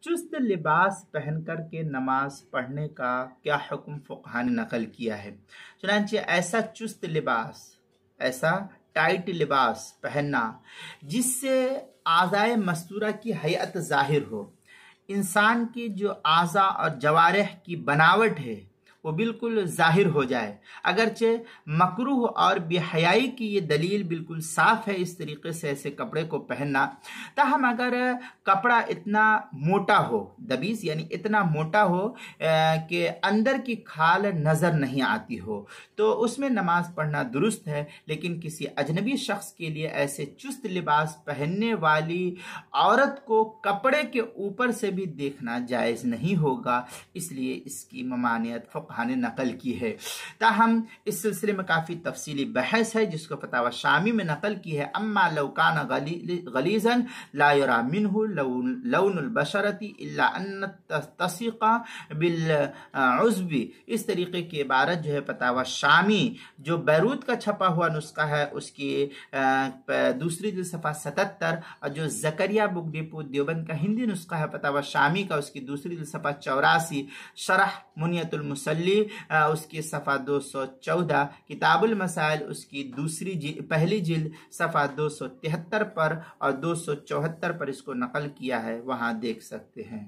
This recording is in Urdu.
چست لباس پہن کر کے نماز پڑھنے کا کیا حکم فقہا نے نقل کیا ہے؟ چنانچہ ایسا چست لباس، ایسا ٹائٹ لباس پہننا جس سے اعضائے مستورہ کی ہیئت ظاہر ہو، انسان کی جو اعضاء اور جوارح کی بناوٹ ہے وہ بالکل ظاہر ہو جائے، اگرچہ مکروہ اور بے حیائی کی یہ دلیل بالکل صاف ہے اس طریقے سے ایسے کپڑے کو پہننا، تاہم اگر کپڑا اتنا موٹا ہو، دبیس یعنی اتنا موٹا ہو کہ اندر کی کھال نظر نہیں آتی ہو، تو اس میں نماز پڑھنا درست ہے، لیکن کسی اجنبی شخص کے لیے ایسے چست لباس پہننے والی عورت کو کپڑے کے اوپر سے بھی دیکھنا جائز نہیں ہوگا، اس لیے اس کی ممانعت فقہ نے نقل کی ہے۔ تاہم اس سلسلے میں کافی تفصیلی بحث ہے جس کو فتاوی شامی میں نقل کی ہے۔ اما لو کان غلیظا لا یرا منہ لون البشرۃ الا ان تصیق بالعزب، اس طریقے کی عبارت جو ہے فتاوی شامی جو بیروت کا چھپا ہوا نسخہ ہے اس کی دوسری جلد صفحہ 77، اور جو زکریا بک ڈپو دیوبند کا ہندی نسخہ ہے فتاوی شامی کا اس کی دوسری جلد صفحہ 84، شرح منیت المسلی اس کی صفحہ 214، کتاب المسائل اس کی پہلی جلد صفحہ 273 پر اور 274 پر اس کو نقل کیا ہے، وہاں دیکھ سکتے ہیں۔